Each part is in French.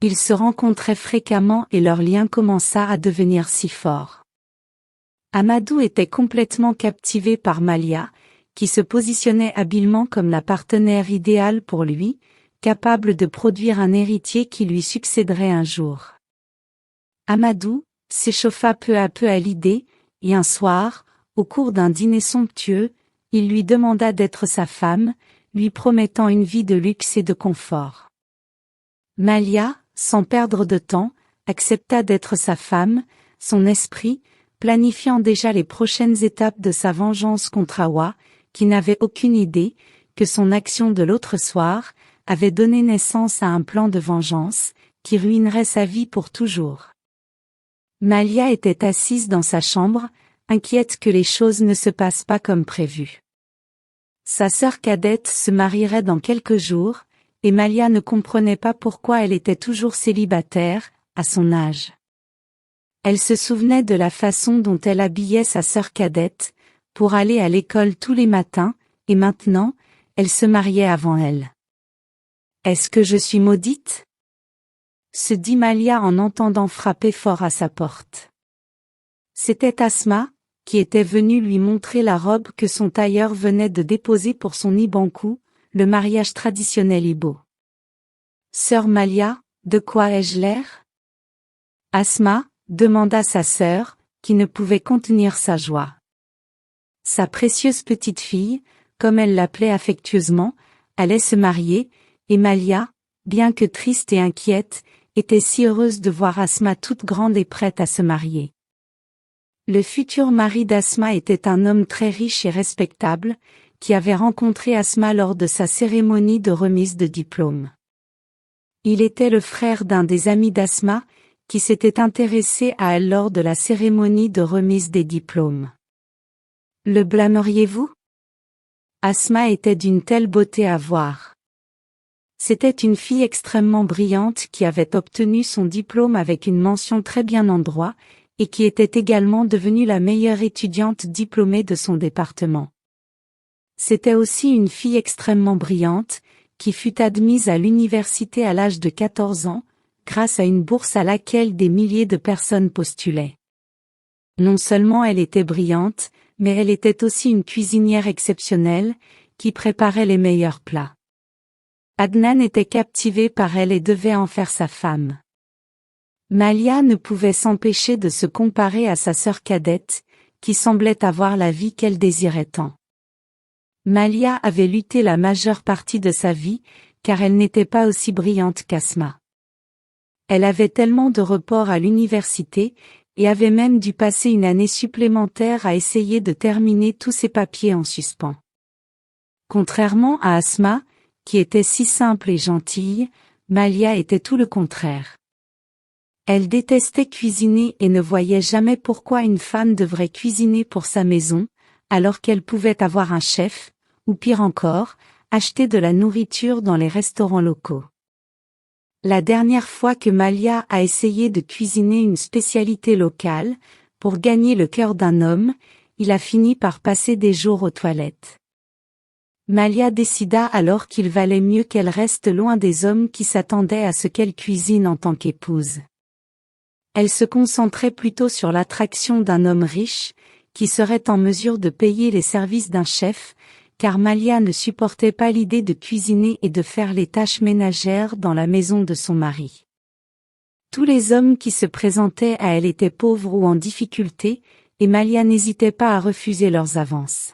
Ils se rencontraient fréquemment et leur lien commença à devenir si fort. Amadou était complètement captivé par Malia, qui se positionnait habilement comme la partenaire idéale pour lui, capable de produire un héritier qui lui succéderait un jour. Amadou s'échauffa peu à peu à l'idée, et un soir, au cours d'un dîner somptueux, il lui demanda d'être sa femme, lui promettant une vie de luxe et de confort. Malia, sans perdre de temps, accepta d'être sa femme, son esprit, planifiant déjà les prochaines étapes de sa vengeance contre Hawa, qui n'avait aucune idée que son action de l'autre soir avait donné naissance à un plan de vengeance, qui ruinerait sa vie pour toujours. Malia était assise dans sa chambre, inquiète que les choses ne se passent pas comme prévu. Sa sœur cadette se marierait dans quelques jours, et Malia ne comprenait pas pourquoi elle était toujours célibataire, à son âge. Elle se souvenait de la façon dont elle habillait sa sœur cadette, pour aller à l'école tous les matins, et maintenant, elle se mariait avant elle. « Est-ce que je suis maudite ?» se dit Malia en entendant frapper fort à sa porte. C'était Asma, qui était venue lui montrer la robe que son tailleur venait de déposer pour son Ibankou, le mariage traditionnel Ibo. « Sœur Malia, de quoi ai-je l'air ?» Asma demanda sa sœur, qui ne pouvait contenir sa joie. Sa précieuse petite fille, comme elle l'appelait affectueusement, allait se marier, et Malia, bien que triste et inquiète, était si heureuse de voir Asma toute grande et prête à se marier. Le futur mari d'Asma était un homme très riche et respectable, qui avait rencontré Asma lors de sa cérémonie de remise de diplôme. Il était le frère d'un des amis d'Asma, qui s'était intéressé à elle lors de la cérémonie de remise des diplômes. Le blâmeriez-vous ? Asma était d'une telle beauté à voir. C'était une fille extrêmement brillante qui avait obtenu son diplôme avec une mention très bien en droit, et qui était également devenue la meilleure étudiante diplômée de son département. C'était aussi une fille extrêmement brillante, qui fut admise à l'université à l'âge de 14 ans, grâce à une bourse à laquelle des milliers de personnes postulaient. Non seulement elle était brillante, mais elle était aussi une cuisinière exceptionnelle, qui préparait les meilleurs plats. Adnan était captivé par elle et devait en faire sa femme. Malia ne pouvait s'empêcher de se comparer à sa sœur cadette, qui semblait avoir la vie qu'elle désirait tant. Malia avait lutté la majeure partie de sa vie, car elle n'était pas aussi brillante qu'Asma. Elle avait tellement de reports à l'université, et avait même dû passer une année supplémentaire à essayer de terminer tous ses papiers en suspens. Contrairement à Asma, qui était si simple et gentille, Malia était tout le contraire. Elle détestait cuisiner et ne voyait jamais pourquoi une femme devrait cuisiner pour sa maison, alors qu'elle pouvait avoir un chef, ou pire encore, acheter de la nourriture dans les restaurants locaux. La dernière fois que Malia a essayé de cuisiner une spécialité locale, pour gagner le cœur d'un homme, il a fini par passer des jours aux toilettes. Malia décida alors qu'il valait mieux qu'elle reste loin des hommes qui s'attendaient à ce qu'elle cuisine en tant qu'épouse. Elle se concentrait plutôt sur l'attraction d'un homme riche, qui serait en mesure de payer les services d'un chef, car Malia ne supportait pas l'idée de cuisiner et de faire les tâches ménagères dans la maison de son mari. Tous les hommes qui se présentaient à elle étaient pauvres ou en difficulté, et Malia n'hésitait pas à refuser leurs avances.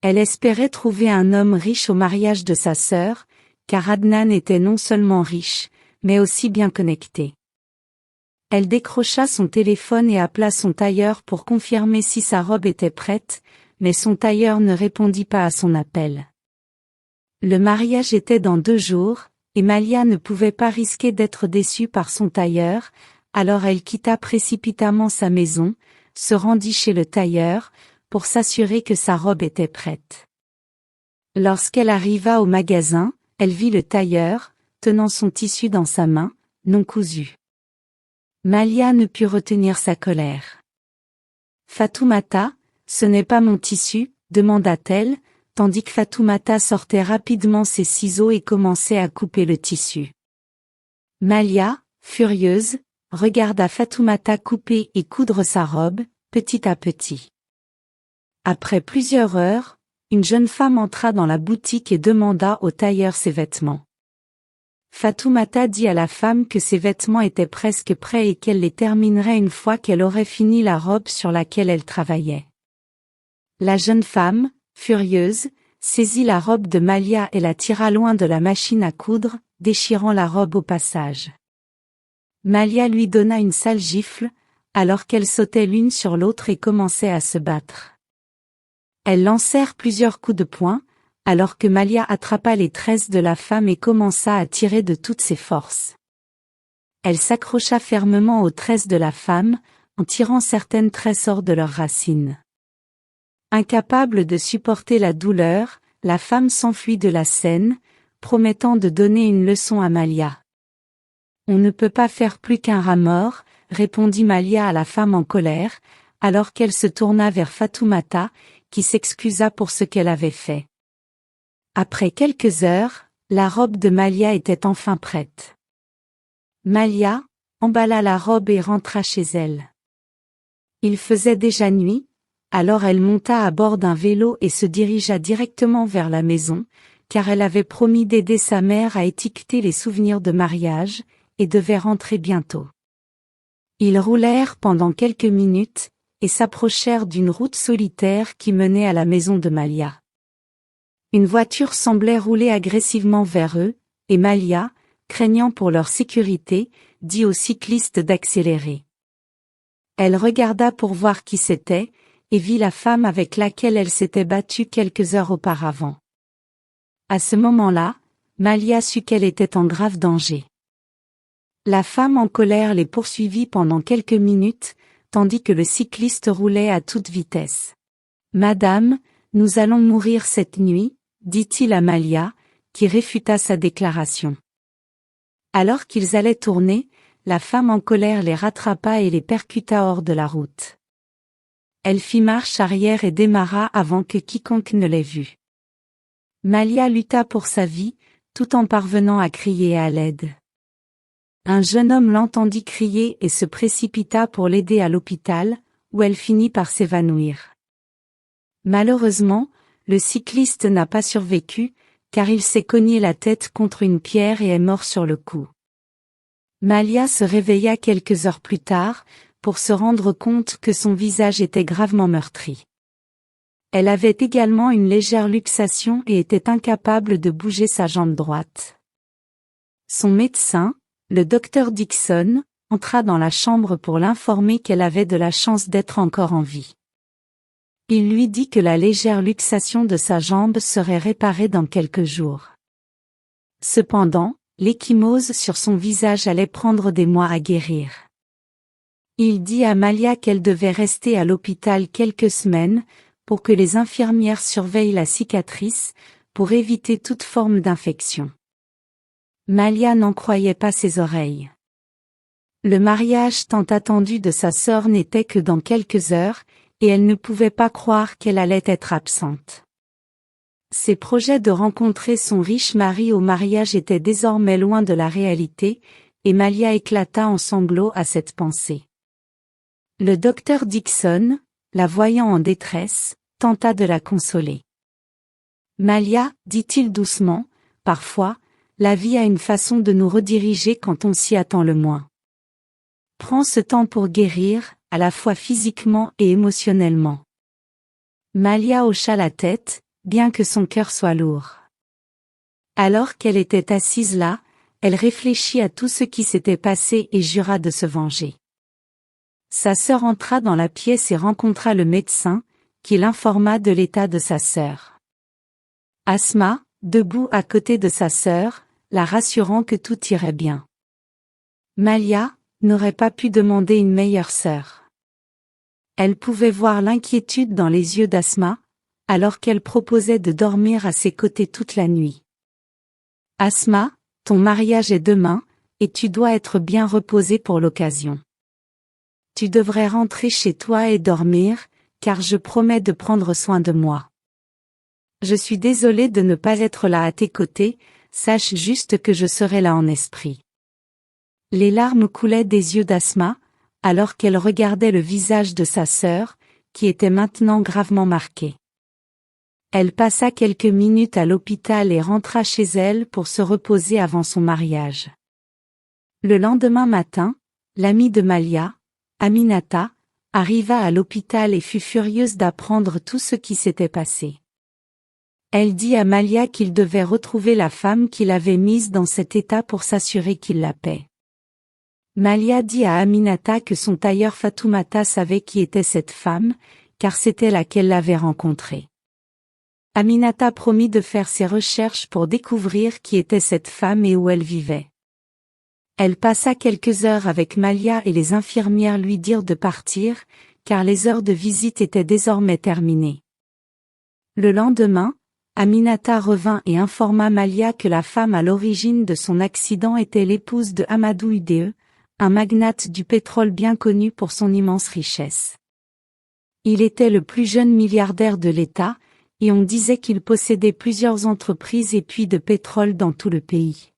Elle espérait trouver un homme riche au mariage de sa sœur, car Adnan était non seulement riche, mais aussi bien connecté. Elle décrocha son téléphone et appela son tailleur pour confirmer si sa robe était prête, mais son tailleur ne répondit pas à son appel. Le mariage était dans 2 jours, et Malia ne pouvait pas risquer d'être déçue par son tailleur, alors elle quitta précipitamment sa maison, se rendit chez le tailleur, pour s'assurer que sa robe était prête. Lorsqu'elle arriva au magasin, elle vit le tailleur, tenant son tissu dans sa main, non cousu. Malia ne put retenir sa colère. « Fatoumata, ce n'est pas mon tissu ?» demanda-t-elle, tandis que Fatoumata sortait rapidement ses ciseaux et commençait à couper le tissu. Malia, furieuse, regarda Fatoumata couper et coudre sa robe, petit à petit. Après plusieurs heures, une jeune femme entra dans la boutique et demanda au tailleur ses vêtements. Fatoumata dit à la femme que ses vêtements étaient presque prêts et qu'elle les terminerait une fois qu'elle aurait fini la robe sur laquelle elle travaillait. La jeune femme, furieuse, saisit la robe de Malia et la tira loin de la machine à coudre, déchirant la robe au passage. Malia lui donna une sale gifle, alors qu'elles sautaient l'une sur l'autre et commençaient à se battre. Elles lancèrent plusieurs coups de poing, alors que Malia attrapa les tresses de la femme et commença à tirer de toutes ses forces. Elle s'accrocha fermement aux tresses de la femme, en tirant certaines tresses hors de leurs racines. Incapable de supporter la douleur, la femme s'enfuit de la scène, promettant de donner une leçon à Malia. « On ne peut pas faire plus qu'un rat mort », répondit Malia à la femme en colère, alors qu'elle se tourna vers Fatoumata, qui s'excusa pour ce qu'elle avait fait. Après quelques heures, la robe de Malia était enfin prête. Malia emballa la robe et rentra chez elle. Il faisait déjà nuit, alors elle monta à bord d'un vélo et se dirigea directement vers la maison, car elle avait promis d'aider sa mère à étiqueter les souvenirs de mariage, et devait rentrer bientôt. Ils roulèrent pendant quelques minutes, et s'approchèrent d'une route solitaire qui menait à la maison de Malia. Une voiture semblait rouler agressivement vers eux, et Malia, craignant pour leur sécurité, dit au cycliste d'accélérer. Elle regarda pour voir qui c'était, et vit la femme avec laquelle elle s'était battue quelques heures auparavant. À ce moment-là, Malia sut qu'elle était en grave danger. La femme en colère les poursuivit pendant quelques minutes, tandis que le cycliste roulait à toute vitesse. « Madame, nous allons mourir cette nuit », dit-il à Malia, qui réfuta sa déclaration. Alors qu'ils allaient tourner, la femme en colère les rattrapa et les percuta hors de la route. Elle fit marche arrière et démarra avant que quiconque ne l'ait vue. Malia lutta pour sa vie, tout en parvenant à crier à l'aide. Un jeune homme l'entendit crier et se précipita pour l'aider à l'hôpital, où elle finit par s'évanouir. Malheureusement, le cycliste n'a pas survécu, car il s'est cogné la tête contre une pierre et est mort sur le coup. Malia se réveilla quelques heures plus tard, pour se rendre compte que son visage était gravement meurtri. Elle avait également une légère luxation et était incapable de bouger sa jambe droite. Son médecin, le docteur Dixon, entra dans la chambre pour l'informer qu'elle avait de la chance d'être encore en vie. Il lui dit que la légère luxation de sa jambe serait réparée dans quelques jours. Cependant, l'ecchymose sur son visage allait prendre des mois à guérir. Il dit à Malia qu'elle devait rester à l'hôpital quelques semaines, pour que les infirmières surveillent la cicatrice, pour éviter toute forme d'infection. Malia n'en croyait pas ses oreilles. Le mariage tant attendu de sa sœur n'était que dans quelques heures, et elle ne pouvait pas croire qu'elle allait être absente. Ses projets de rencontrer son riche mari au mariage étaient désormais loin de la réalité, et Malia éclata en sanglots à cette pensée. Le docteur Dixon, la voyant en détresse, tenta de la consoler. « Malia, dit-il doucement, parfois, la vie a une façon de nous rediriger quand on s'y attend le moins. Prends ce temps pour guérir, à la fois physiquement et émotionnellement. » Malia hocha la tête, bien que son cœur soit lourd. Alors qu'elle était assise là, elle réfléchit à tout ce qui s'était passé et jura de se venger. Sa sœur entra dans la pièce et rencontra le médecin, qui l'informa de l'état de sa sœur. Asma, debout à côté de sa sœur, la rassurant que tout irait bien. Malia n'aurait pas pu demander une meilleure sœur. Elle pouvait voir l'inquiétude dans les yeux d'Asma, alors qu'elle proposait de dormir à ses côtés toute la nuit. « Asma, ton mariage est demain, et tu dois être bien reposée pour l'occasion. Tu devrais rentrer chez toi et dormir, car je promets de prendre soin de moi. Je suis désolée de ne pas être là à tes côtés, sache juste que je serai là en esprit. » Les larmes coulaient des yeux d'Asma, alors qu'elle regardait le visage de sa sœur, qui était maintenant gravement marqué. Elle passa quelques minutes à l'hôpital et rentra chez elle pour se reposer avant son mariage. Le lendemain matin, l'amie de Malia, Aminata, arriva à l'hôpital et fut furieuse d'apprendre tout ce qui s'était passé. Elle dit à Malia qu'il devait retrouver la femme qui l'avait mise dans cet état pour s'assurer qu'il la paie. Malia dit à Aminata que son tailleur Fatoumata savait qui était cette femme, car c'était là qu'elle l'avait rencontrée. Aminata promit de faire ses recherches pour découvrir qui était cette femme et où elle vivait. Elle passa quelques heures avec Malia et les infirmières lui dirent de partir, car les heures de visite étaient désormais terminées. Le lendemain, Aminata revint et informa Malia que la femme à l'origine de son accident était l'épouse de Amadou Ude, un magnate du pétrole bien connu pour son immense richesse. Il était le plus jeune milliardaire de l'État, et on disait qu'il possédait plusieurs entreprises et puits de pétrole dans tout le pays.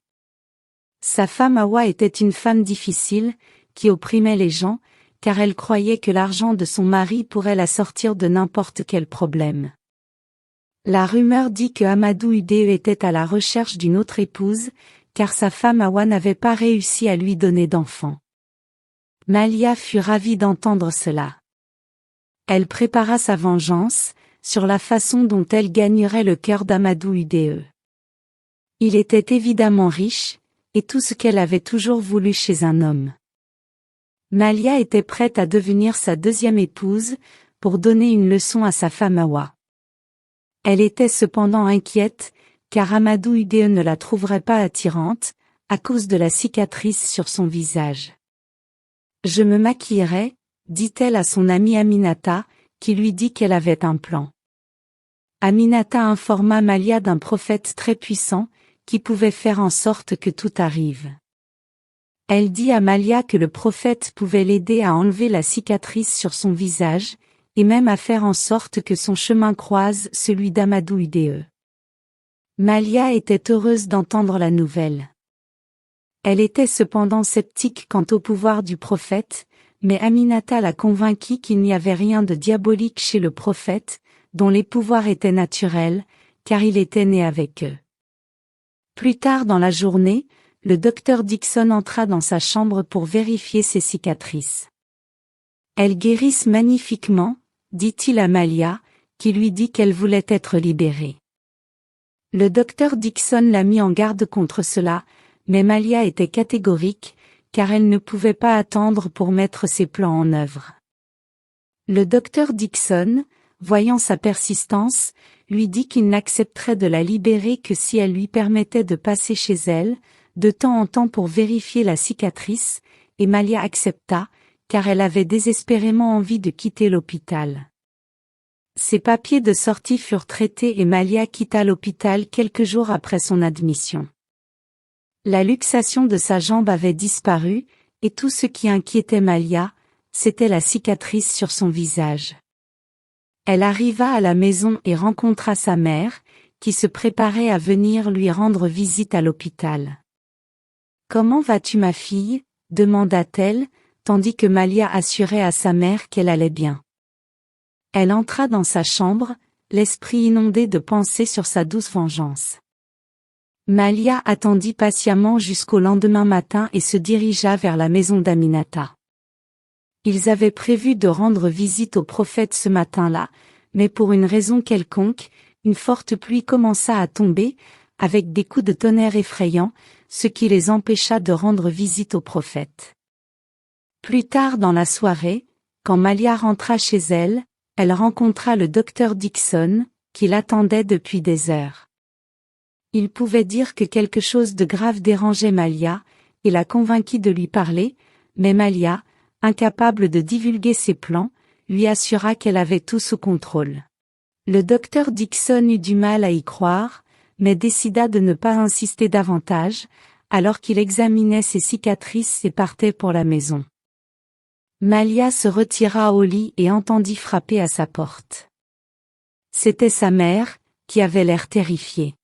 Sa femme Awa était une femme difficile, qui opprimait les gens, car elle croyait que l'argent de son mari pourrait la sortir de n'importe quel problème. La rumeur dit que Amadou Ude était à la recherche d'une autre épouse, car sa femme Awa n'avait pas réussi à lui donner d'enfant. Malia fut ravie d'entendre cela. Elle prépara sa vengeance, sur la façon dont elle gagnerait le cœur d'Amadou Ude. Il était évidemment riche, et tout ce qu'elle avait toujours voulu chez un homme. Malia était prête à devenir sa deuxième épouse, pour donner une leçon à sa femme Awa. Elle était cependant inquiète, car Amadou Ude ne la trouverait pas attirante, à cause de la cicatrice sur son visage. « Je me maquillerai », dit-elle à son amie Aminata, qui lui dit qu'elle avait un plan. Aminata informa Malia d'un prophète très puissant, qui pouvait faire en sorte que tout arrive. Elle dit à Malia que le prophète pouvait l'aider à enlever la cicatrice sur son visage, et même à faire en sorte que son chemin croise celui d'Amadou Ude. Malia était heureuse d'entendre la nouvelle. Elle était cependant sceptique quant au pouvoir du prophète, mais Aminata la convainquit qu'il n'y avait rien de diabolique chez le prophète, dont les pouvoirs étaient naturels, car il était né avec eux. Plus tard dans la journée, le docteur Dixon entra dans sa chambre pour vérifier ses cicatrices. Elles guérissent magnifiquement, dit-il à Malia, qui lui dit qu'elle voulait être libérée. Le docteur Dixon l'a mis en garde contre cela, mais Malia était catégorique, car elle ne pouvait pas attendre pour mettre ses plans en œuvre. Le docteur Dixon, voyant sa persistance, lui dit qu'il n'accepterait de la libérer que si elle lui permettait de passer chez elle, de temps en temps pour vérifier la cicatrice, et Malia accepta, car elle avait désespérément envie de quitter l'hôpital. Ses papiers de sortie furent traités et Malia quitta l'hôpital quelques jours après son admission. La luxation de sa jambe avait disparu, et tout ce qui inquiétait Malia, c'était la cicatrice sur son visage. Elle arriva à la maison et rencontra sa mère, qui se préparait à venir lui rendre visite à l'hôpital. « Comment vas-tu ma fille ?» demanda-t-elle, tandis que Malia assurait à sa mère qu'elle allait bien. Elle entra dans sa chambre, l'esprit inondé de pensées sur sa douce vengeance. Malia attendit patiemment jusqu'au lendemain matin et se dirigea vers la maison d'Aminata. Ils avaient prévu de rendre visite au prophète ce matin-là, mais pour une raison quelconque, une forte pluie commença à tomber, avec des coups de tonnerre effrayants, ce qui les empêcha de rendre visite au prophète. Plus tard dans la soirée, quand Malia rentra chez elle, elle rencontra le docteur Dixon, qui l'attendait depuis des heures. Il pouvait dire que quelque chose de grave dérangeait Malia, et la convainquit de lui parler, mais Malia, incapable de divulguer ses plans, lui assura qu'elle avait tout sous contrôle. Le docteur Dixon eut du mal à y croire, mais décida de ne pas insister davantage, alors qu'il examinait ses cicatrices et partait pour la maison. Malia se retira au lit et entendit frapper à sa porte. C'était sa mère, qui avait l'air terrifiée.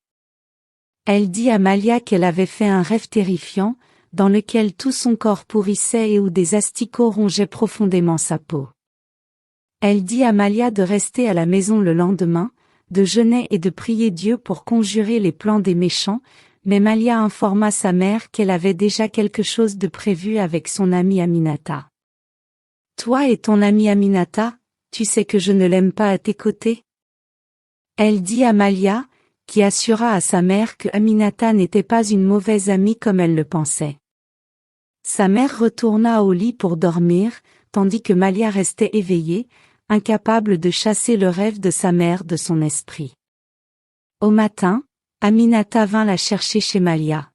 Elle dit à Malia qu'elle avait fait un rêve terrifiant, dans lequel tout son corps pourrissait et où des asticots rongeaient profondément sa peau. Elle dit à Malia de rester à la maison le lendemain, de jeûner et de prier Dieu pour conjurer les plans des méchants, mais Malia informa sa mère qu'elle avait déjà quelque chose de prévu avec son amie Aminata. « Toi et ton amie Aminata, tu sais que je ne l'aime pas à tes côtés ?» Elle dit à Malia, qui assura à sa mère que Aminata n'était pas une mauvaise amie comme elle le pensait. Sa mère retourna au lit pour dormir, tandis que Malia restait éveillée, incapable de chasser le rêve de sa mère de son esprit. Au matin, Aminata vint la chercher chez Malia.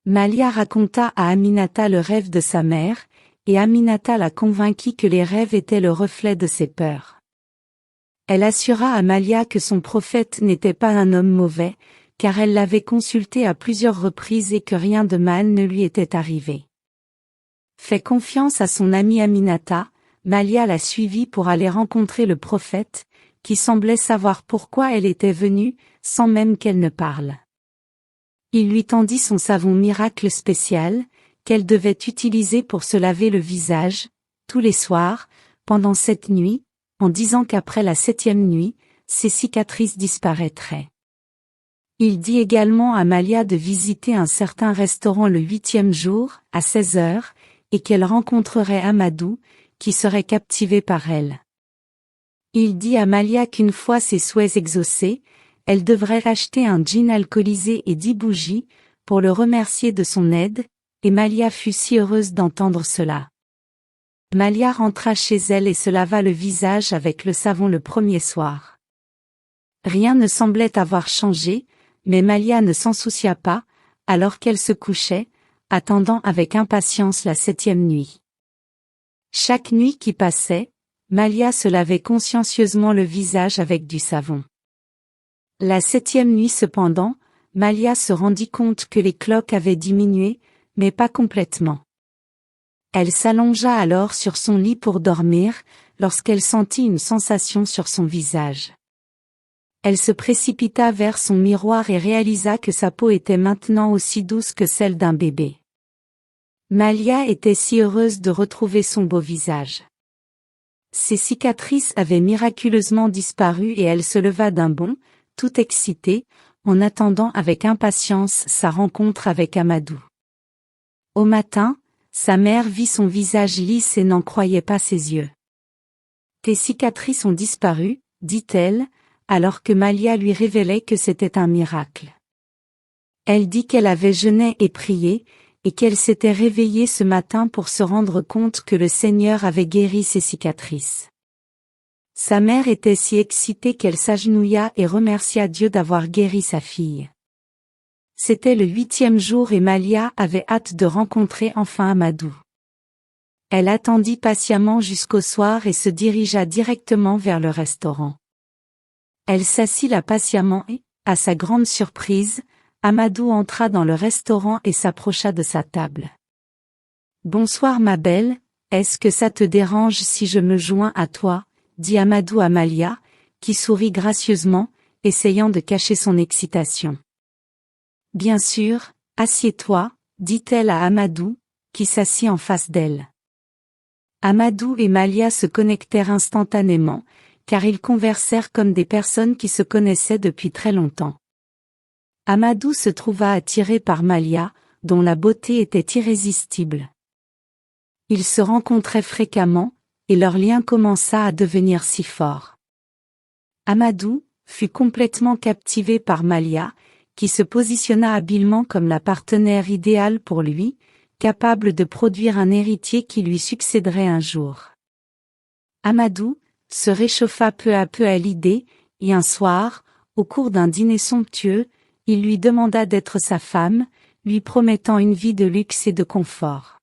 Malia raconta à Aminata le rêve de sa mère, et Aminata la convainquit que les rêves étaient le reflet de ses peurs. Elle assura à Malia que son prophète n'était pas un homme mauvais, car elle l'avait consulté à plusieurs reprises et que rien de mal ne lui était arrivé. Fait confiance à son amie Aminata, Malia la suivit pour aller rencontrer le prophète, qui semblait savoir pourquoi elle était venue, sans même qu'elle ne parle. Il lui tendit son savon miracle spécial, qu'elle devait utiliser pour se laver le visage, tous les soirs, pendant 7 nuits, en disant qu'après la 7e nuit, ses cicatrices disparaîtraient. Il dit également à Malia de visiter un certain restaurant le 8e jour, à 16 heures, et qu'elle rencontrerait Amadou, qui serait captivé par elle. Il dit à Malia qu'une fois ses souhaits exaucés, elle devrait acheter un gin alcoolisé et 10 bougies, pour le remercier de son aide, et Malia fut si heureuse d'entendre cela. Malia rentra chez elle et se lava le visage avec le savon le premier soir. Rien ne semblait avoir changé, mais Malia ne s'en soucia pas, alors qu'elle se couchait, attendant avec impatience la 7e nuit. Chaque nuit qui passait, Malia se lavait consciencieusement le visage avec du savon. La 7e nuit cependant, Malia se rendit compte que les cloques avaient diminué, mais pas complètement. Elle s'allongea alors sur son lit pour dormir, lorsqu'elle sentit une sensation sur son visage. Elle se précipita vers son miroir et réalisa que sa peau était maintenant aussi douce que celle d'un bébé. Malia était si heureuse de retrouver son beau visage. Ses cicatrices avaient miraculeusement disparu et elle se leva d'un bond, tout excitée, en attendant avec impatience sa rencontre avec Amadou. Au matin, sa mère vit son visage lisse et n'en croyait pas ses yeux. « Tes cicatrices ont disparu, dit-elle, alors que Malia lui révélait que c'était un miracle. Elle dit qu'elle avait jeûné et prié, et qu'elle s'était réveillée ce matin pour se rendre compte que le Seigneur avait guéri ses cicatrices. Sa mère était si excitée qu'elle s'agenouilla et remercia Dieu d'avoir guéri sa fille. C'était le 8e jour et Malia avait hâte de rencontrer enfin Amadou. Elle attendit patiemment jusqu'au soir et se dirigea directement vers le restaurant. Elle s'assit là patiemment et, à sa grande surprise, Amadou entra dans le restaurant et s'approcha de sa table. « Bonsoir ma belle, est-ce que ça te dérange si je me joins à toi ?» dit Amadou à Malia, qui sourit gracieusement, essayant de cacher son excitation. « Bien sûr, assieds-toi, » dit-elle à Amadou, qui s'assit en face d'elle. Amadou et Malia se connectèrent instantanément, car ils conversèrent comme des personnes qui se connaissaient depuis très longtemps. Amadou se trouva attiré par Malia, dont la beauté était irrésistible. Ils se rencontraient fréquemment, et leur lien commença à devenir si fort. Amadou fut complètement captivé par Malia, qui se positionna habilement comme la partenaire idéale pour lui, capable de produire un héritier qui lui succéderait un jour. Amadou se réchauffa peu à peu à l'idée, et un soir, au cours d'un dîner somptueux, il lui demanda d'être sa femme, lui promettant une vie de luxe et de confort.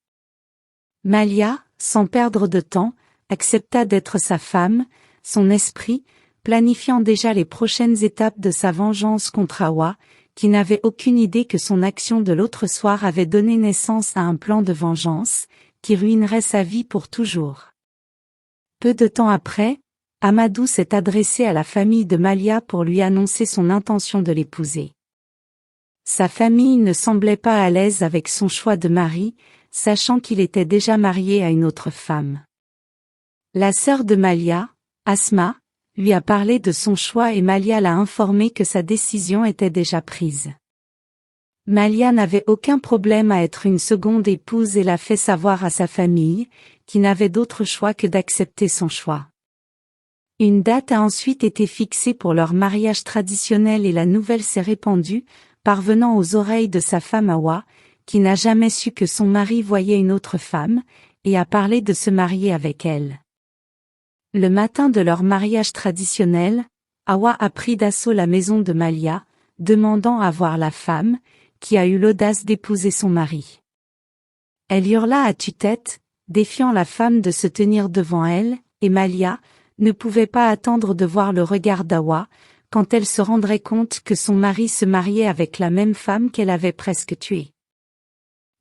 Malia, sans perdre de temps, accepta d'être sa femme, son esprit, planifiant déjà les prochaines étapes de sa vengeance contre Hawa, qui n'avait aucune idée que son action de l'autre soir avait donné naissance à un plan de vengeance, qui ruinerait sa vie pour toujours. Peu de temps après, Amadou s'est adressé à la famille de Malia pour lui annoncer son intention de l'épouser. Sa famille ne semblait pas à l'aise avec son choix de mari, sachant qu'il était déjà marié à une autre femme. La sœur de Malia, Asma, lui a parlé de son choix et Malia l'a informé que sa décision était déjà prise. Malia n'avait aucun problème à être une seconde épouse et l'a fait savoir à sa famille, qui n'avait d'autre choix que d'accepter son choix. Une date a ensuite été fixée pour leur mariage traditionnel et la nouvelle s'est répandue, parvenant aux oreilles de sa femme Hawa, qui n'a jamais su que son mari voyait une autre femme, et a parlé de se marier avec elle. Le matin de leur mariage traditionnel, Hawa a pris d'assaut la maison de Malia, demandant à voir la femme, qui a eu l'audace d'épouser son mari. Elle hurla à tue-tête, défiant la femme de se tenir devant elle, et Malia ne pouvait pas attendre de voir le regard d'Hawa, quand elle se rendrait compte que son mari se mariait avec la même femme qu'elle avait presque tuée.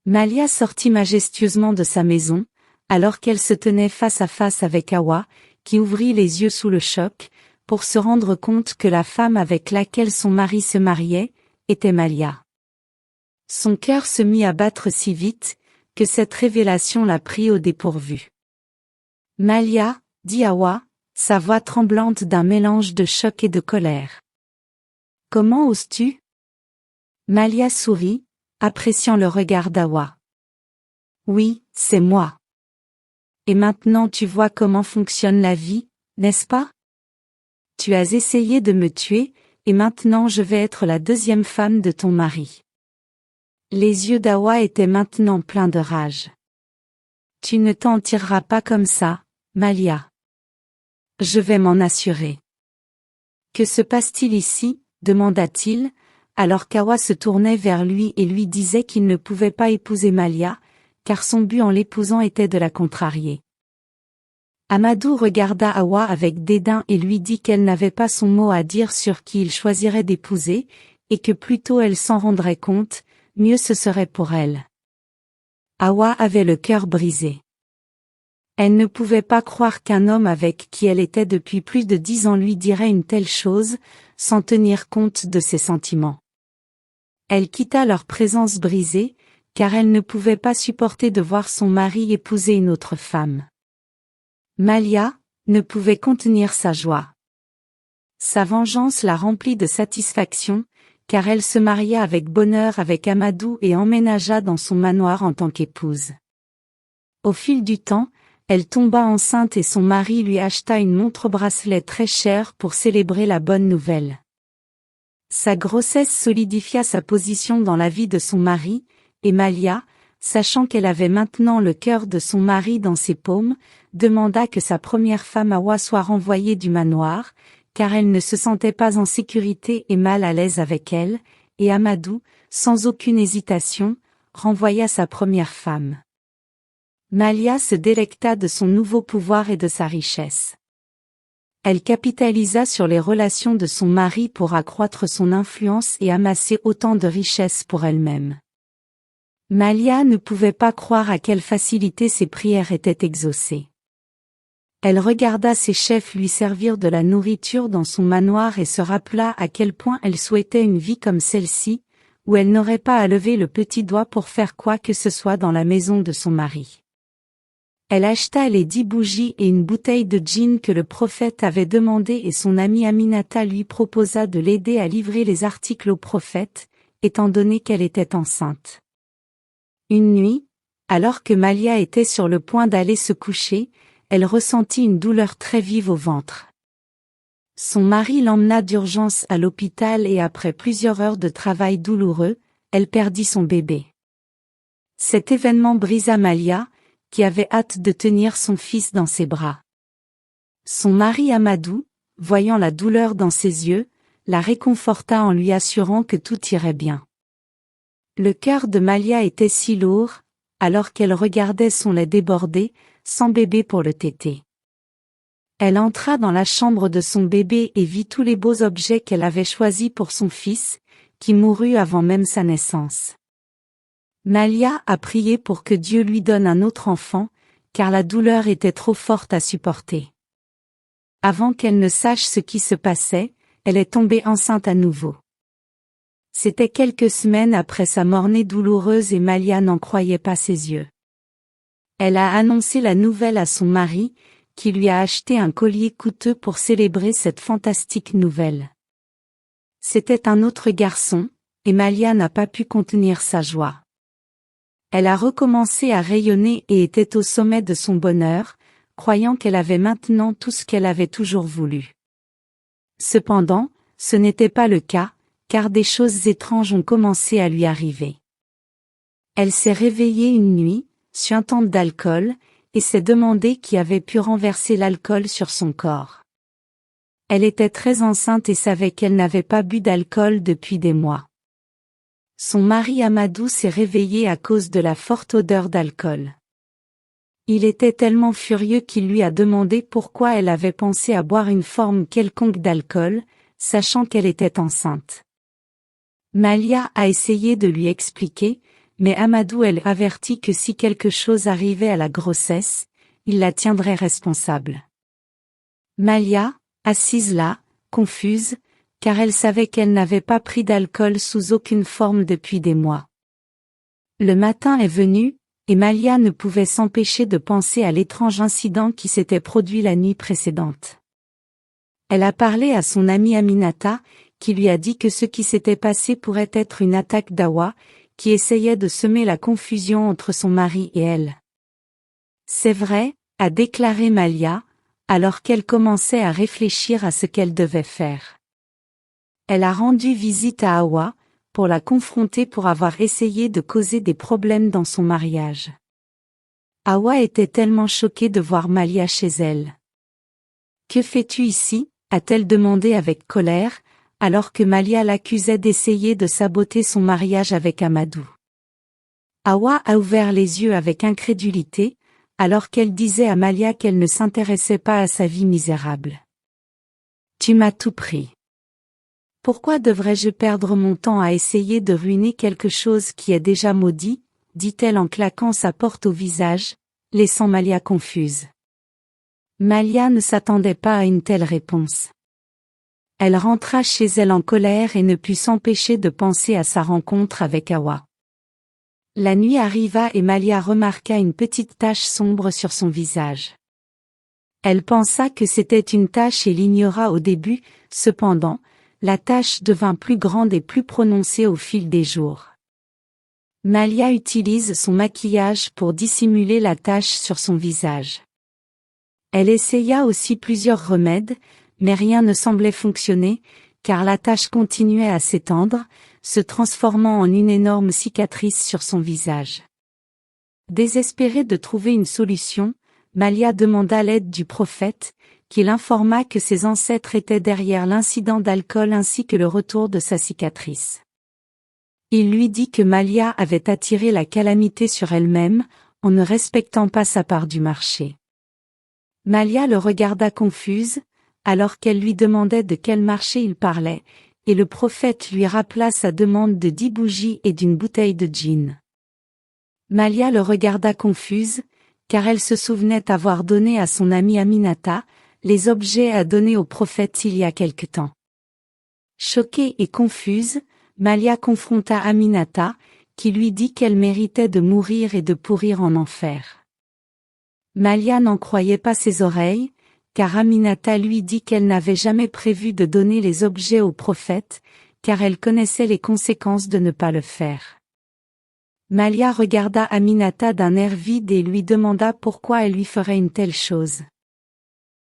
Malia sortit majestueusement de sa maison, alors qu'elle se tenait face à face avec Hawa, qui ouvrit les yeux sous le choc, pour se rendre compte que la femme avec laquelle son mari se mariait, était Malia. Son cœur se mit à battre si vite, que cette révélation la prit au dépourvu. Malia, dit Hawa, sa voix tremblante d'un mélange de choc et de colère. Comment oses-tu? Malia sourit, appréciant le regard d'Hawa. Oui, c'est moi. Et maintenant tu vois comment fonctionne la vie, n'est-ce pas? Tu as essayé de me tuer, et maintenant je vais être la deuxième femme de ton mari. Les yeux d'Hawa étaient maintenant pleins de rage. Tu ne t'en tireras pas comme ça, Malia. Je vais m'en assurer. Que se passe-t-il ici? Demanda-t-il, alors qu'Hawa se tournait vers lui et lui disait qu'il ne pouvait pas épouser Malia, car son but en l'épousant était de la contrarier. Amadou regarda Hawa avec dédain et lui dit qu'elle n'avait pas son mot à dire sur qui il choisirait d'épouser, et que plus tôt elle s'en rendrait compte, mieux ce serait pour elle. Hawa avait le cœur brisé. Elle ne pouvait pas croire qu'un homme avec qui elle était depuis plus de 10 ans lui dirait une telle chose, sans tenir compte de ses sentiments. Elle quitta leur présence brisée, car elle ne pouvait pas supporter de voir son mari épouser une autre femme. Malia ne pouvait contenir sa joie. Sa vengeance la remplit de satisfaction, car elle se maria avec bonheur avec Amadou et emménagea dans son manoir en tant qu'épouse. Au fil du temps, elle tomba enceinte et son mari lui acheta une montre-bracelet très chère pour célébrer la bonne nouvelle. Sa grossesse solidifia sa position dans la vie de son mari, et Malia, sachant qu'elle avait maintenant le cœur de son mari dans ses paumes, demanda que sa première femme Hawa soit renvoyée du manoir, car elle ne se sentait pas en sécurité et mal à l'aise avec elle, et Amadou, sans aucune hésitation, renvoya sa première femme. Malia se délecta de son nouveau pouvoir et de sa richesse. Elle capitalisa sur les relations de son mari pour accroître son influence et amasser autant de richesses pour elle-même. Malia ne pouvait pas croire à quelle facilité ses prières étaient exaucées. Elle regarda ses chefs lui servir de la nourriture dans son manoir et se rappela à quel point elle souhaitait une vie comme celle-ci, où elle n'aurait pas à lever le petit doigt pour faire quoi que ce soit dans la maison de son mari. Elle acheta les 10 bougies et une bouteille de gin que le prophète avait demandé et son amie Aminata lui proposa de l'aider à livrer les articles au prophète, étant donné qu'elle était enceinte. Une nuit, alors que Malia était sur le point d'aller se coucher, elle ressentit une douleur très vive au ventre. Son mari l'emmena d'urgence à l'hôpital et après plusieurs heures de travail douloureux, elle perdit son bébé. Cet événement brisa Malia, qui avait hâte de tenir son fils dans ses bras. Son mari Amadou, voyant la douleur dans ses yeux, la réconforta en lui assurant que tout irait bien. Le cœur de Malia était si lourd, alors qu'elle regardait son lait déborder, sans bébé pour le téter. Elle entra dans la chambre de son bébé et vit tous les beaux objets qu'elle avait choisis pour son fils, qui mourut avant même sa naissance. Malia a prié pour que Dieu lui donne un autre enfant, car la douleur était trop forte à supporter. Avant qu'elle ne sache ce qui se passait, elle est tombée enceinte à nouveau. C'était quelques semaines après sa mort-née douloureuse et Malia n'en croyait pas ses yeux. Elle a annoncé la nouvelle à son mari, qui lui a acheté un collier coûteux pour célébrer cette fantastique nouvelle. C'était un autre garçon, et Malia n'a pas pu contenir sa joie. Elle a recommencé à rayonner et était au sommet de son bonheur, croyant qu'elle avait maintenant tout ce qu'elle avait toujours voulu. Cependant, ce n'était pas le cas, car des choses étranges ont commencé à lui arriver. Elle s'est réveillée une nuit, suintante d'alcool, et s'est demandé qui avait pu renverser l'alcool sur son corps. Elle était très enceinte et savait qu'elle n'avait pas bu d'alcool depuis des mois. Son mari Amadou s'est réveillé à cause de la forte odeur d'alcool. Il était tellement furieux qu'il lui a demandé pourquoi elle avait pensé à boire une forme quelconque d'alcool, sachant qu'elle était enceinte. Malia a essayé de lui expliquer, mais Amadou elle avertit que si quelque chose arrivait à la grossesse, il la tiendrait responsable. Malia, assise là, confuse, car elle savait qu'elle n'avait pas pris d'alcool sous aucune forme depuis des mois. Le matin est venu, et Malia ne pouvait s'empêcher de penser à l'étrange incident qui s'était produit la nuit précédente. Elle a parlé à son amie Aminata, qui lui a dit que ce qui s'était passé pourrait être une attaque d'Awa, qui essayait de semer la confusion entre son mari et elle. C'est vrai, a déclaré Malia, alors qu'elle commençait à réfléchir à ce qu'elle devait faire. Elle a rendu visite à Awa, pour la confronter pour avoir essayé de causer des problèmes dans son mariage. Awa était tellement choquée de voir Malia chez elle. « Que fais-tu ici ?» a-t-elle demandé avec colère, alors que Malia l'accusait d'essayer de saboter son mariage avec Amadou. Awa a ouvert les yeux avec incrédulité, alors qu'elle disait à Malia qu'elle ne s'intéressait pas à sa vie misérable. « Tu m'as tout pris. Pourquoi devrais-je perdre mon temps à essayer de ruiner quelque chose qui est déjà maudit ?» dit-elle en claquant sa porte au visage, laissant Malia confuse. Malia ne s'attendait pas à une telle réponse. Elle rentra chez elle en colère et ne put s'empêcher de penser à sa rencontre avec Awa. La nuit arriva et Malia remarqua une petite tache sombre sur son visage. Elle pensa que c'était une tache et l'ignora au début, cependant, la tache devint plus grande et plus prononcée au fil des jours. Malia utilise son maquillage pour dissimuler la tache sur son visage. Elle essaya aussi plusieurs remèdes, mais rien ne semblait fonctionner, car la tache continuait à s'étendre, se transformant en une énorme cicatrice sur son visage. Désespérée de trouver une solution, Malia demanda l'aide du prophète, qui l'informa que ses ancêtres étaient derrière l'incident d'alcool ainsi que le retour de sa cicatrice. Il lui dit que Malia avait attiré la calamité sur elle-même, en ne respectant pas sa part du marché. Malia le regarda confuse, alors qu'elle lui demandait de quel marché il parlait, et le prophète lui rappela sa demande de 10 bougies et d'une bouteille de gin. Malia le regarda confuse, car elle se souvenait avoir donné à son amie Aminata, les objets à donner au prophète il y a quelque temps. Choquée et confuse, Malia confronta Aminata, qui lui dit qu'elle méritait de mourir et de pourrir en enfer. Malia n'en croyait pas ses oreilles, car Aminata lui dit qu'elle n'avait jamais prévu de donner les objets au prophète, car elle connaissait les conséquences de ne pas le faire. Malia regarda Aminata d'un air vide et lui demanda pourquoi elle lui ferait une telle chose.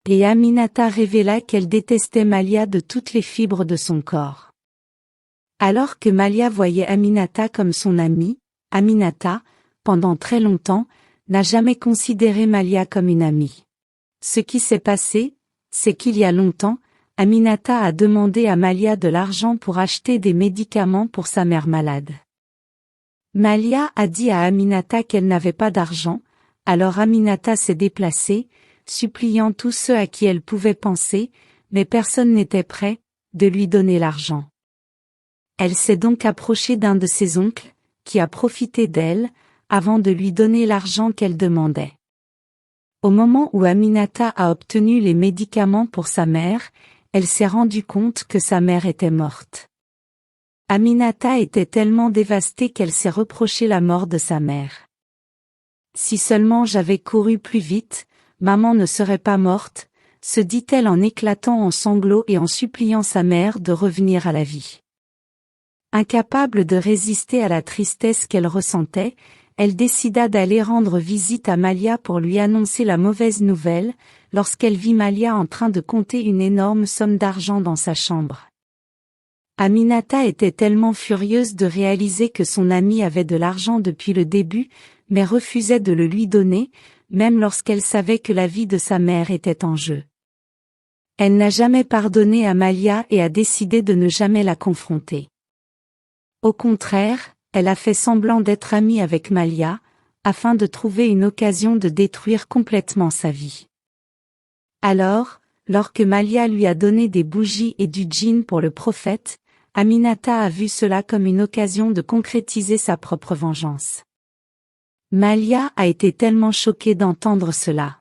Et Aminata révéla qu'elle détestait Malia de toutes les fibres de son corps. Alors que Malia voyait Aminata comme son amie, Aminata, pendant très longtemps, n'a jamais considéré Malia comme une amie. Ce qui s'est passé, c'est qu'il y a longtemps, Aminata a demandé à Malia de l'argent pour acheter des médicaments pour sa mère malade. Malia a dit à Aminata qu'elle n'avait pas d'argent, alors Aminata s'est déplacée, suppliant tous ceux à qui elle pouvait penser, mais personne n'était prêt, de lui donner l'argent. Elle s'est donc approchée d'un de ses oncles, qui a profité d'elle, avant de lui donner l'argent qu'elle demandait. Au moment où Aminata a obtenu les médicaments pour sa mère, elle s'est rendue compte que sa mère était morte. Aminata était tellement dévastée qu'elle s'est reproché la mort de sa mère. Si seulement j'avais couru plus vite, maman ne serait pas morte, se dit-elle en éclatant en sanglots et en suppliant sa mère de revenir à la vie. Incapable de résister à la tristesse qu'elle ressentait, elle décida d'aller rendre visite à Malia pour lui annoncer la mauvaise nouvelle, lorsqu'elle vit Malia en train de compter une énorme somme d'argent dans sa chambre. Aminata était tellement furieuse de réaliser que son amie avait de l'argent depuis le début, mais refusait de le lui donner, même lorsqu'elle savait que la vie de sa mère était en jeu. Elle n'a jamais pardonné à Malia et a décidé de ne jamais la confronter. Au contraire, elle a fait semblant d'être amie avec Malia, afin de trouver une occasion de détruire complètement sa vie. Alors, lorsque Malia lui a donné des bougies et du djinn pour le prophète, Aminata a vu cela comme une occasion de concrétiser sa propre vengeance. Malia a été tellement choquée d'entendre cela.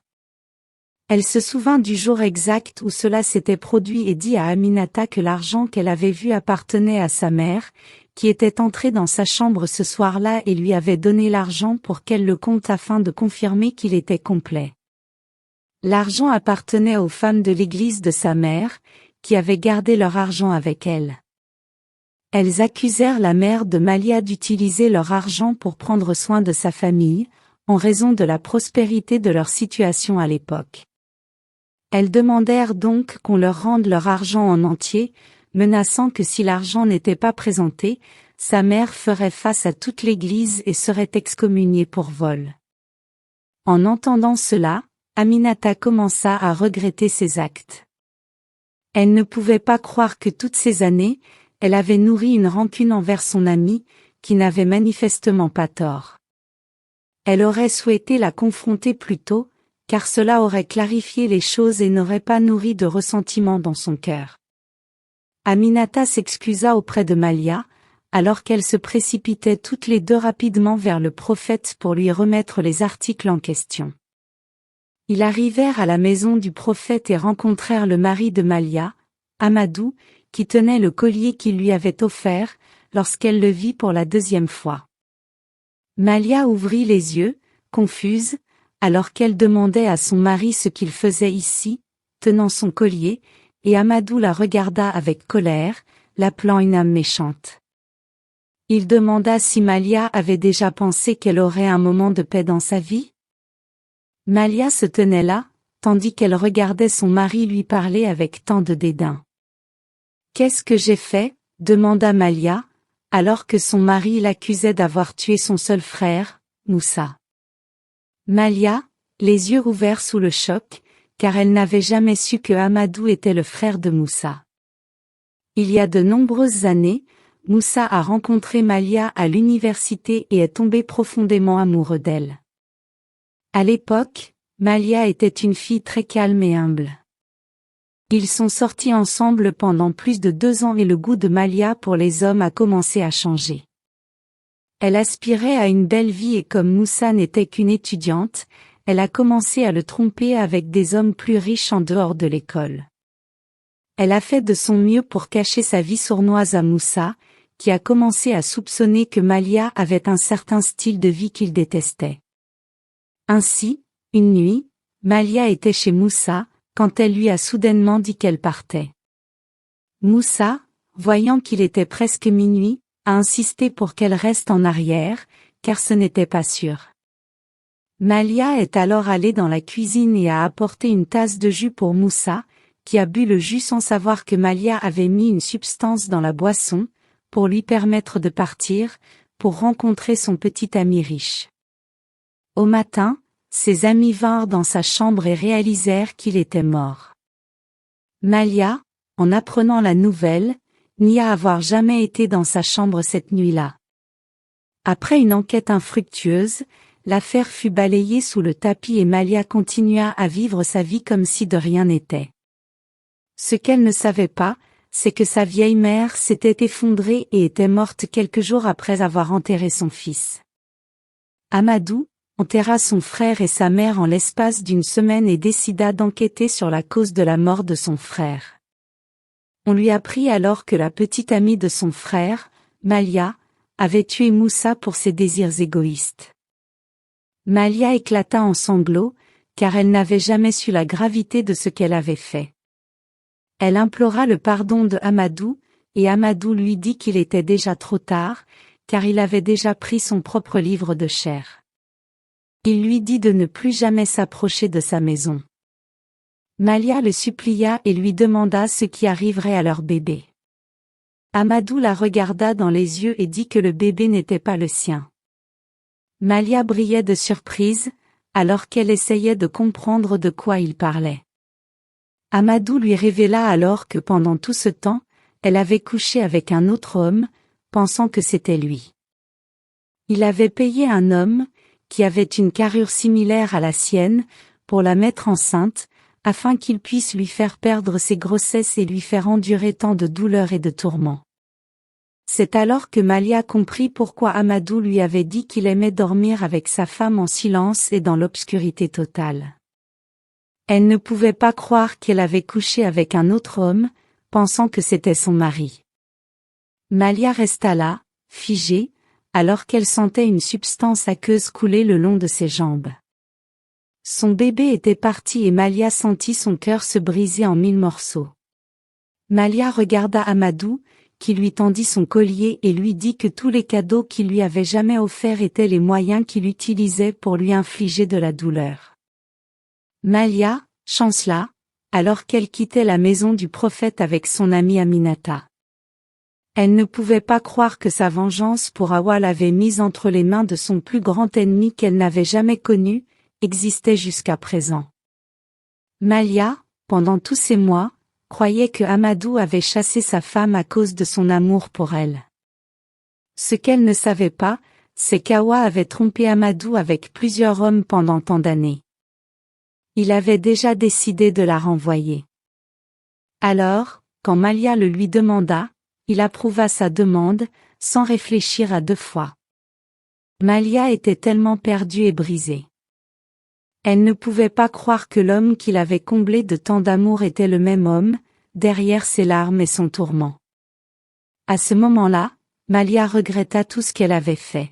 Elle se souvint du jour exact où cela s'était produit et dit à Aminata que l'argent qu'elle avait vu appartenait à sa mère, qui était entrée dans sa chambre ce soir-là et lui avait donné l'argent pour qu'elle le compte afin de confirmer qu'il était complet. L'argent appartenait aux femmes de l'église de sa mère, qui avaient gardé leur argent avec elle. Elles accusèrent la mère de Malia d'utiliser leur argent pour prendre soin de sa famille, en raison de la prospérité de leur situation à l'époque. Elles demandèrent donc qu'on leur rende leur argent en entier, menaçant que si l'argent n'était pas présenté, sa mère ferait face à toute l'église et serait excommuniée pour vol. En entendant cela, Aminata commença à regretter ses actes. Elle ne pouvait pas croire que toutes ces années, elle avait nourri une rancune envers son amie, qui n'avait manifestement pas tort. Elle aurait souhaité la confronter plus tôt, car cela aurait clarifié les choses et n'aurait pas nourri de ressentiment dans son cœur. Aminata s'excusa auprès de Malia, alors qu'elles se précipitaient toutes les deux rapidement vers le prophète pour lui remettre les articles en question. Ils arrivèrent à la maison du prophète et rencontrèrent le mari de Malia, Amadou, qui tenait le collier qu'il lui avait offert, lorsqu'elle le vit pour la deuxième fois. Malia ouvrit les yeux, confuse, alors qu'elle demandait à son mari ce qu'il faisait ici, tenant son collier, et Amadou la regarda avec colère, l'appelant une âme méchante. Il demanda si Malia avait déjà pensé qu'elle aurait un moment de paix dans sa vie. Malia se tenait là, tandis qu'elle regardait son mari lui parler avec tant de dédain. « Qu'est-ce que j'ai fait ?» demanda Malia, alors que son mari l'accusait d'avoir tué son seul frère, Moussa. Malia, les yeux ouverts sous le choc, car elle n'avait jamais su que Amadou était le frère de Moussa. Il y a de nombreuses années, Moussa a rencontré Malia à l'université et est tombé profondément amoureux d'elle. À l'époque, Malia était une fille très calme et humble. Ils sont sortis ensemble pendant plus de 2 ans et le goût de Malia pour les hommes a commencé à changer. Elle aspirait à une belle vie et comme Moussa n'était qu'une étudiante, elle a commencé à le tromper avec des hommes plus riches en dehors de l'école. Elle a fait de son mieux pour cacher sa vie sournoise à Moussa, qui a commencé à soupçonner que Malia avait un certain style de vie qu'il détestait. Ainsi, une nuit, Malia était chez Moussa, quand elle lui a soudainement dit qu'elle partait. Moussa, voyant qu'il était presque minuit, a insisté pour qu'elle reste en arrière, car ce n'était pas sûr. Malia est alors allée dans la cuisine et a apporté une tasse de jus pour Moussa, qui a bu le jus sans savoir que Malia avait mis une substance dans la boisson, pour lui permettre de partir, pour rencontrer son petit ami riche. Au matin, ses amis vinrent dans sa chambre et réalisèrent qu'il était mort. Malia, en apprenant la nouvelle, nia avoir jamais été dans sa chambre cette nuit-là. Après une enquête infructueuse, l'affaire fut balayée sous le tapis et Malia continua à vivre sa vie comme si de rien n'était. Ce qu'elle ne savait pas, c'est que sa vieille mère s'était effondrée et était morte quelques jours après avoir enterré son fils. Amadou enterra son frère et sa mère en l'espace d'une semaine et décida d'enquêter sur la cause de la mort de son frère. On lui apprit alors que la petite amie de son frère, Malia, avait tué Moussa pour ses désirs égoïstes. Malia éclata en sanglots, car elle n'avait jamais su la gravité de ce qu'elle avait fait. Elle implora le pardon de Amadou, et Amadou lui dit qu'il était déjà trop tard, car il avait déjà pris son propre livre de chair. Il lui dit de ne plus jamais s'approcher de sa maison. Malia le supplia et lui demanda ce qui arriverait à leur bébé. Amadou la regarda dans les yeux et dit que le bébé n'était pas le sien. Malia brillait de surprise, alors qu'elle essayait de comprendre de quoi il parlait. Amadou lui révéla alors que pendant tout ce temps, elle avait couché avec un autre homme, pensant que c'était lui. Il avait payé un homme, qui avait une carrure similaire à la sienne, pour la mettre enceinte, afin qu'il puisse lui faire perdre ses grossesses et lui faire endurer tant de douleurs et de tourments. C'est alors que Malia comprit pourquoi Amadou lui avait dit qu'il aimait dormir avec sa femme en silence et dans l'obscurité totale. Elle ne pouvait pas croire qu'elle avait couché avec un autre homme, pensant que c'était son mari. Malia resta là, figée, alors qu'elle sentait une substance aqueuse couler le long de ses jambes. Son bébé était parti et Malia sentit son cœur se briser en 1000 morceaux. Malia regarda Amadou, qui lui tendit son collier et lui dit que tous les cadeaux qu'il lui avait jamais offerts étaient les moyens qu'il utilisait pour lui infliger de la douleur. Malia chancela, alors qu'elle quittait la maison du prophète avec son amie Aminata. Elle ne pouvait pas croire que sa vengeance pour Awa l'avait mise entre les mains de son plus grand ennemi qu'elle n'avait jamais connu, existait jusqu'à présent. Malia, pendant tous ces mois, croyait que Amadou avait chassé sa femme à cause de son amour pour elle. Ce qu'elle ne savait pas, c'est qu'Awa avait trompé Amadou avec plusieurs hommes pendant tant d'années. Il avait déjà décidé de la renvoyer. Alors, quand Malia le lui demanda, il approuva sa demande, sans réfléchir à deux fois. Malia était tellement perdue et brisée. Elle ne pouvait pas croire que l'homme qui l'avait comblée de tant d'amour était le même homme, derrière ses larmes et son tourment. À ce moment-là, Malia regretta tout ce qu'elle avait fait.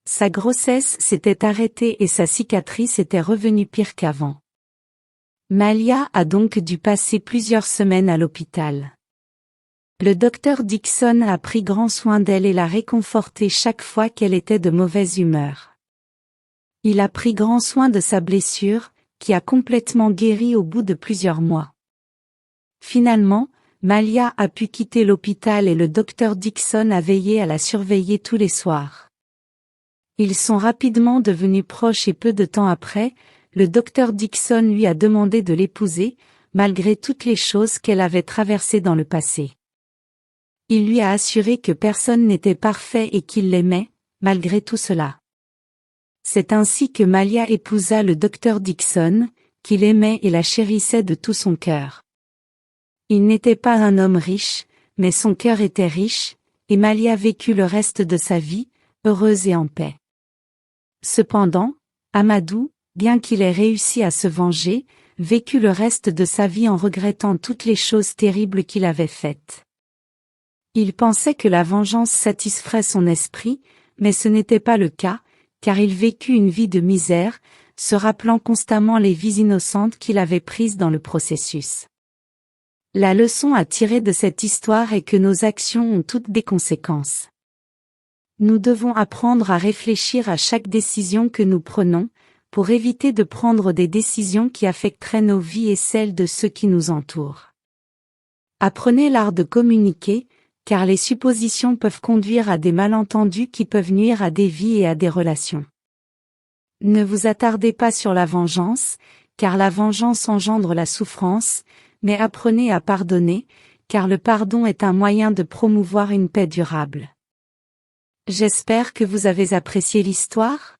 Sa grossesse s'était arrêtée et sa cicatrice était revenue pire qu'avant. Malia a donc dû passer plusieurs semaines à l'hôpital. Le docteur Dixon a pris grand soin d'elle et l'a réconfortée chaque fois qu'elle était de mauvaise humeur. Il a pris grand soin de sa blessure, qui a complètement guéri au bout de plusieurs mois. Finalement, Malia a pu quitter l'hôpital et le docteur Dixon a veillé à la surveiller tous les soirs. Ils sont rapidement devenus proches et peu de temps après, le docteur Dixon lui a demandé de l'épouser, malgré toutes les choses qu'elle avait traversées dans le passé. Il lui a assuré que personne n'était parfait et qu'il l'aimait, malgré tout cela. C'est ainsi que Malia épousa le docteur Dixon, qui l'aimait et la chérissait de tout son cœur. Il n'était pas un homme riche, mais son cœur était riche, et Malia vécut le reste de sa vie, heureuse et en paix. Cependant, Amadou, bien qu'il ait réussi à se venger, vécut le reste de sa vie en regrettant toutes les choses terribles qu'il avait faites. Il pensait que la vengeance satisferait son esprit, mais ce n'était pas le cas, car il vécut une vie de misère, se rappelant constamment les vies innocentes qu'il avait prises dans le processus. La leçon à tirer de cette histoire est que nos actions ont toutes des conséquences. Nous devons apprendre à réfléchir à chaque décision que nous prenons, pour éviter de prendre des décisions qui affecteraient nos vies et celles de ceux qui nous entourent. Apprenez l'art de communiquer, car les suppositions peuvent conduire à des malentendus qui peuvent nuire à des vies et à des relations. Ne vous attardez pas sur la vengeance, car la vengeance engendre la souffrance, mais apprenez à pardonner, car le pardon est un moyen de promouvoir une paix durable. J'espère que vous avez apprécié l'histoire.